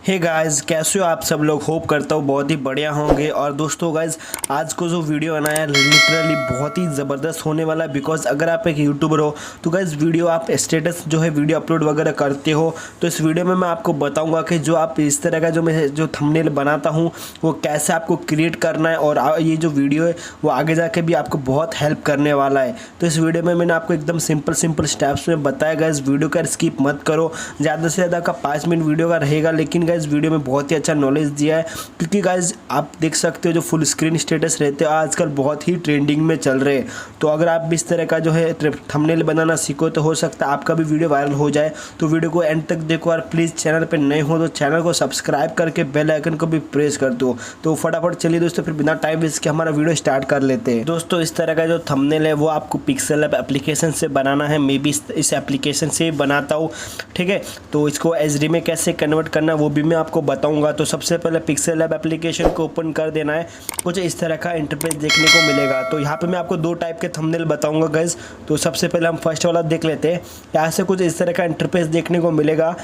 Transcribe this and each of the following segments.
Hey guys, कैसे हो आप सब लोग। होप करता हूँ बहुत ही बढ़िया होंगे। और दोस्तों गाइस, आज को जो वीडियो बनाया है लिटरली बहुत ही ज़बरदस्त होने वाला है। बिकॉज अगर आप एक यूट्यूबर हो तो गाइस वीडियो आप स्टेटस जो है वीडियो अपलोड वगैरह करते हो, तो इस वीडियो में मैं आपको बताऊंगा कि जो आप इस तरह का जो थंबनेल बनाता हूँ वो कैसे आपको क्रिएट करना है। और ये जो वीडियो है वो आगे जाके भी आपको बहुत हेल्प करने वाला है। तो इस वीडियो में मैंने आपको एकदम सिंपल स्टेप्स में बताया। गाइस वीडियो का स्किप मत करो, ज़्यादा से ज़्यादा का 5 मिनट वीडियो का रहेगा, लेकिन गाइस वीडियो में बहुत ही अच्छा नॉलेज दिया है। क्योंकि गाइस आप देख सकते हो जो फुल स्क्रीन स्टेटस रहते हैं आजकल बहुत ही ट्रेंडिंग में चल रहे हैं। तो अगर आप भी इस तरह का जो है थंबनेल बनाना सीखो तो हो सकता है आपका भी वीडियो वायरल हो जाए। तो वीडियो को एंड तक देखो और प्लीज़ चैनल पर नए हो तो चैनल को सब्सक्राइब करके बेल आइकन को भी प्रेस कर दो। तो फटाफट चलिए दोस्तों, फिर बिना टाइम वेस्ट के हमारा वीडियो स्टार्ट कर लेते हैं। दोस्तों इस तरह का जो थंबनेल है वो आपको पिक्सेल ऐप एप्लीकेशन से बनाना है। मैं भी इस एप्लीकेशन से बनाता हूँ, ठीक है। तो इसको एचडी में कैसे कन्वर्ट करना है वो भी मैं आपको बताऊंगा। तो सबसे पहले पिक्सेल ऐप एप्लीकेशन को ओपन कर देना है। कुछ इस तरह का इंटरफेस देखने को मिलेगा। तो यहाँ पे मैं आपको 2 टाइप के थंबनेल बताऊंगा गाइस। तो सबसे पहले हम फर्स्ट वाला देख लेते हैं। यहाँ से कुछ इस तरह का इंटरफेस देखने को मिलेगा।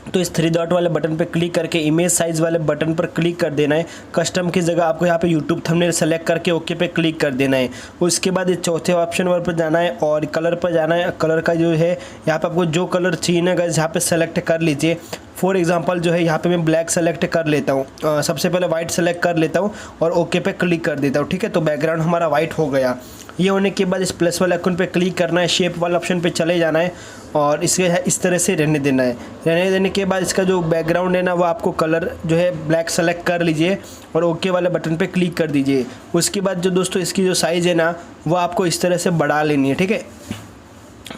तो इस 3 डॉट वाले बटन पर क्लिक करके इमेज साइज वाले बटन पर क्लिक कर देना है। कस्टम की जगह आपको यहाँ पे यूट्यूब थंबनेल सेलेक्ट करके ओके पे क्लिक कर देना है। उसके बाद ये चौथे ऑप्शन पर जाना है और कलर पर जाना है। कलर का जो है यहाँ पे आपको जो कलर चाहिए ना गाइस यहाँ पे सेलेक्ट कर लीजिए। फॉर एग्जांपल जो है यहाँ पे मैं ब्लैक सेलेक्ट कर लेता हूँ। सबसे पहले वाइट सेलेक्ट कर लेता हूँ और ओके पे क्लिक कर देता हूँ, ठीक है। तो बैकग्राउंड हमारा वाइट हो गया। ये होने के बाद इस प्लस वाले आइकन पे क्लिक करना है, शेप वाला ऑप्शन पे चले जाना है और इसके इस तरह से रहने देना है। रहने देने के बाद इसका जो बैकग्राउंड है ना वो आपको कलर जो है ब्लैक सेलेक्ट कर लीजिए और ओके वाले बटन पे क्लिक कर दीजिए। उसके बाद जो दोस्तों इसकी जो साइज़ है ना वो आपको इस तरह से बढ़ा लेनी है, ठीक है।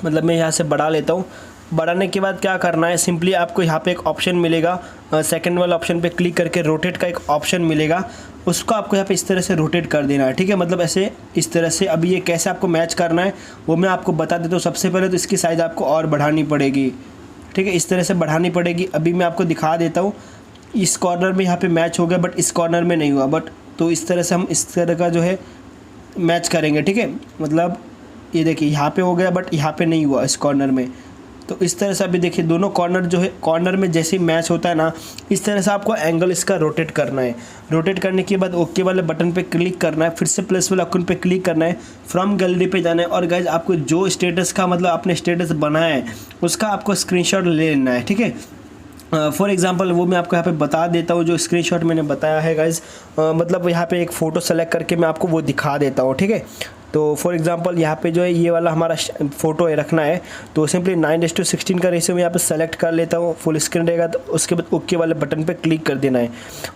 मतलब मैं यहाँ से बढ़ा लेता हूँ। बढ़ाने के बाद क्या करना है, सिंपली आपको यहाँ पे एक ऑप्शन मिलेगा, सेकंड वाला ऑप्शन पे क्लिक करके रोटेट का एक ऑप्शन मिलेगा, उसको आपको यहाँ पे इस तरह से रोटेट कर देना है, ठीक है। मतलब ऐसे इस तरह से। अभी ये कैसे आपको मैच करना है वो मैं आपको बता देता हूँ। सबसे पहले तो इसकी साइज़ आपको और बढ़ानी पड़ेगी, ठीक है। इस तरह से बढ़ानी पड़ेगी। अभी मैं आपको दिखा देता हूँ। इस कॉर्नर में यहाँ पर मैच हो गया बट इस कॉर्नर में नहीं हुआ। बट तो इस तरह से हम इस तरह का जो है मैच करेंगे, ठीक है। मतलब ये देखिए यहाँ पे हो गया बट यहाँ पे नहीं हुआ इस कॉर्नर में। तो इस तरह से अभी देखिए दोनों कॉर्नर जो है कॉर्नर में जैसे ही मैच होता है ना इस तरह से आपको एंगल इसका रोटेट करना है। रोटेट करने के बाद ओके वाले बटन पे क्लिक करना है, फिर से प्लस वाले आइकन पे क्लिक करना है, फ्रॉम गैलरी पे जाना है और गाइज आपको जो स्टेटस का मतलब आपने स्टेटस बनाया है उसका आपको स्क्रीनशॉट ले लेना है, ठीक है। फॉर एग्जांपल वो मैं आपको यहाँ पे बता देता हूँ जो स्क्रीनशॉट मैंने बताया है गाइज। मतलब यहाँ पे एक फ़ोटो सेलेक्ट करके मैं आपको वो दिखा देता हूँ, ठीक है। तो फॉर एग्जांपल यहाँ पे जो है ये वाला हमारा फ़ोटो है रखना है। तो सिंपली 9:16 का रेशियो में यहाँ पे सेलेक्ट कर लेता हूँ। फुल स्क्रीन रहेगा तो उसके बाद ओके वाले बटन पे क्लिक कर देना है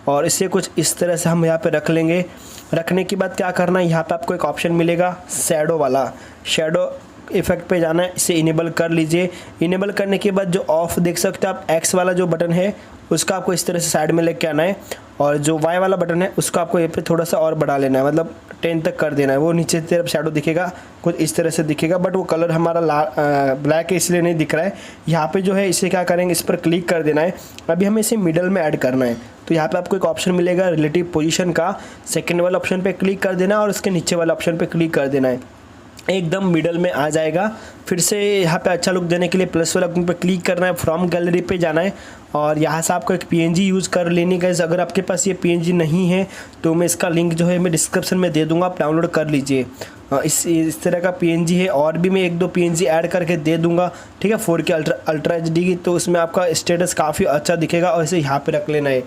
और इससे कुछ इस तरह से हम यहाँ पे रख लेंगे। रखने के बाद क्या करना है, यहाँ पे आपको एक ऑप्शन मिलेगा शैडो वाला, शैडो इफेक्ट पे जाना है, इसे इनेबल कर लीजिए। इनेबल करने के बाद जो ऑफ देख सकते हो आप, एक्स वाला जो बटन है उसका आपको इस तरह से साइड में लेके आना है और जो वाई वाला बटन है उसको आपको ये पे थोड़ा सा और बढ़ा लेना है, मतलब 10 तक कर देना है। वो नीचे की तरफ शैडो दिखेगा, कुछ इस तरह से दिखेगा बट वो कलर हमारा ब्लैक है इसलिए नहीं दिख रहा है। यहाँ पे जो है इसे क्या करेंगे, इस पर क्लिक कर देना है। अभी हमें इसे मिडल में ऐड करना है। तो यहाँ पे आपको एक ऑप्शन मिलेगा रिलेटिव पोजीशन का, सेकंड वाला ऑप्शन पे क्लिक कर देना और उसके नीचे वाला ऑप्शन पे क्लिक कर देना है, एकदम मिडल में आ जाएगा। फिर से यहाँ पे अच्छा लुक देने के लिए प्लस वाला आइकन पे क्लिक करना है, फ्रॉम गैलरी पे जाना है और यहाँ से आपको एक पीएनजी यूज़ कर लेनी है। अगर आपके पास ये पीएनजी नहीं है तो मैं इसका लिंक जो है मैं डिस्क्रिप्शन में दे दूँगा, आप डाउनलोड कर लीजिए। इस तरह का पीएनजी है और भी मैं 1-2 पीएनजी ऐड करके दे दूँगा, ठीक है। 4K अल्ट्रा एचडी की, तो उसमें आपका स्टेटस काफ़ी अच्छा दिखेगा और इसे यहाँ पर रख लेना है,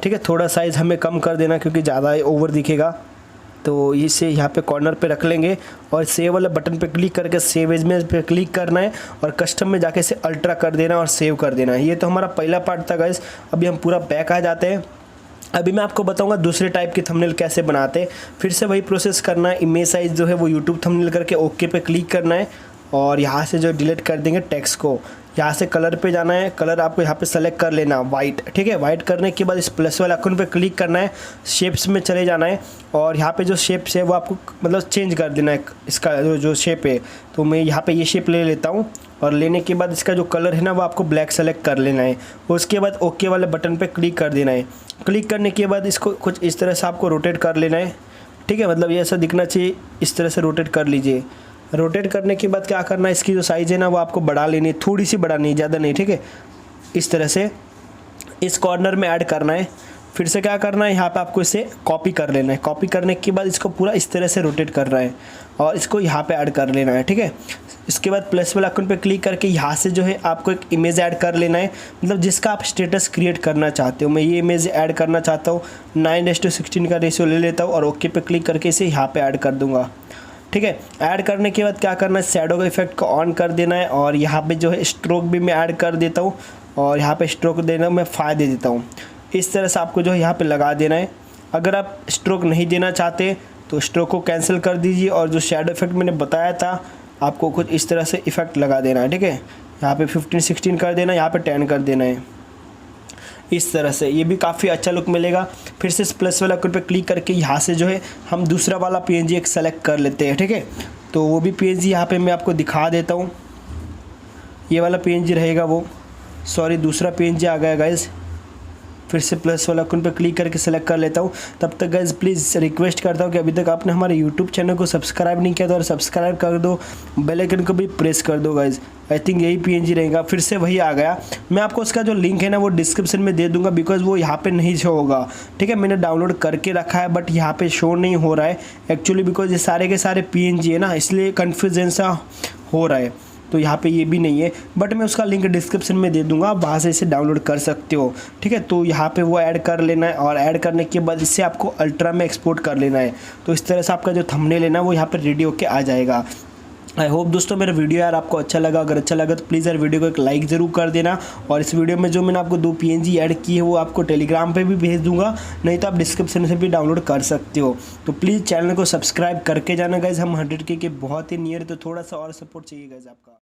ठीक है। थोड़ा साइज़ हमें कम कर देना क्योंकि ज़्यादा ओवर दिखेगा। तो इसे यहाँ पे कॉर्नर पे रख लेंगे और सेव वाले बटन पे क्लिक करके सेव इमेज पे क्लिक करना है और कस्टम में जाके इसे अल्ट्रा कर देना और सेव कर देना है। ये तो हमारा पहला पार्ट था गाइस। अभी हम पूरा बैक आ जाते हैं। अभी मैं आपको बताऊंगा दूसरे टाइप की थंबनेल कैसे बनाते हैं। फिर से वही प्रोसेस करना है। इमेज साइज़ जो है वो यूट्यूब थंबनेल करके ओके पे क्लिक करना है और यहाँ से जो डिलीट कर देंगे टेक्स्ट को। यहाँ से कलर पे जाना है, कलर आपको यहाँ पे सेलेक्ट कर लेना वाइट, ठीक है। वाइट करने के बाद इस प्लस वाले आइकन पे क्लिक करना है, शेप्स में चले जाना है और यहाँ पे जो शेप्स है वो आपको मतलब चेंज कर देना है इसका जो शेप है। तो मैं यहाँ पे ये शेप ले लेता हूँ और लेने के बाद इसका जो कलर है ना वो आपको ब्लैक सेलेक्ट कर लेना है। उसके बाद ओके वाले बटन पर क्लिक कर देना है। क्लिक करने के बाद इसको कुछ इस तरह से आपको रोटेट कर लेना है, ठीक है। मतलब ये ऐसा दिखना चाहिए, इस तरह से रोटेट कर लीजिए। रोटेट करने के बाद क्या करना है, इसकी जो साइज़ है ना वो आपको बढ़ा लेनी है, थोड़ी सी बढ़ानी है, ज़्यादा नहीं, ठीक है। इस तरह से इस कॉर्नर में ऐड करना है। फिर से क्या करना है, यहाँ पे आपको इसे कॉपी कर लेना है। कॉपी करने के बाद इसको पूरा इस तरह से रोटेट करना है और इसको यहाँ पे ऐड कर लेना है, ठीक है। इसके बाद प्लस वाला आइकन पे क्लिक करके यहाँ से जो है आपको एक इमेज ऐड कर लेना है, मतलब जिसका आप स्टेटस क्रिएट करना चाहते हो। मैं ये इमेज ऐड करना चाहता हूँ, 9:16 का रेशियो ले लेता हूँ और ओके पे क्लिक करके इसे यहाँ पे ऐड कर दूँगा, ठीक है। ऐड करने के बाद क्या करना है, शैडो का इफेक्ट को ऑन कर देना है और यहाँ पे जो है स्ट्रोक भी मैं ऐड कर देता हूँ और यहाँ पे स्ट्रोक देना मैं 5 दे देता हूँ। इस तरह से आपको जो है यहाँ पे लगा देना है। अगर आप स्ट्रोक नहीं देना चाहते तो स्ट्रोक को कैंसिल कर दीजिए और जो शैडो इफेक्ट मैंने बताया था आपको कुछ इस तरह से इफेक्ट लगा देना है, ठीक है। यहाँ पे 15-16 कर देना है, यहाँ पे 10 कर देना है, इस तरह से ये भी काफ़ी अच्छा लुक मिलेगा। फिर से इस प्लस वाला आइकन पे क्लिक करके यहाँ से जो है हम दूसरा वाला पीएनजी एक सेलेक्ट कर लेते हैं, ठीक है। तो वो भी पीएनजी यहाँ पे मैं आपको दिखा देता हूँ। ये वाला पीएनजी रहेगा वो, सॉरी दूसरा पीएनजी आ गया गाइज़। फिर से प्लस वाला आइकन पे क्लिक करके सेलेक्ट कर लेता हूँ। तब तक गाइज़ प्लीज़ रिक्वेस्ट करता हूँ कि अभी तक आपने हमारे यूट्यूब चैनल को सब्सक्राइब नहीं किया तो और सब्सक्राइब कर दो, बेल आइकन को भी प्रेस कर दो गाइज़। आई थिंक यही पीएनजी रहेगा। फिर से वही आ गया। मैं आपको उसका जो लिंक है ना वो डिस्क्रिप्शन में दे दूंगा, बिकॉज़ वो यहाँ पे नहीं शो होगा, ठीक है। मैंने डाउनलोड करके रखा है बट यहाँ पे शो नहीं हो रहा है एक्चुअली, बिकॉज ये सारे के सारे पीएनजी है ना, इसलिए कन्फ्यूजन सा हो रहा है। तो यहाँ पे ये भी नहीं है, बट मैं उसका लिंक डिस्क्रिप्शन में दे दूंगा, आप वहाँ से इसे डाउनलोड कर सकते हो, ठीक है। तो यहाँ पे वो ऐड कर लेना है और ऐड करने के बाद इसे आपको अल्ट्रा में एक्सपोर्ट कर लेना है। तो इस तरह से आपका जो थंबनेल है ना वो यहाँ पे रेडी होके आ जाएगा। आई होप दोस्तों मेरा वीडियो यार आपको अच्छा लगा। अगर अच्छा लगा तो प्लीज़ यार वीडियो को एक लाइक ज़रूर कर देना। और इस वीडियो में जो मैंने आपको 2 पीएनजी ऐड की है वो आपको टेलीग्राम पे भी भेज दूंगा, नहीं तो आप डिस्क्रिप्शन से भी डाउनलोड कर सकते हो। तो प्लीज़ चैनल को सब्सक्राइब करके जाना गाइज़, हम 100K के बहुत ही नियर, तो थोड़ा सा और सपोर्ट चाहिए गाइज़ आपका।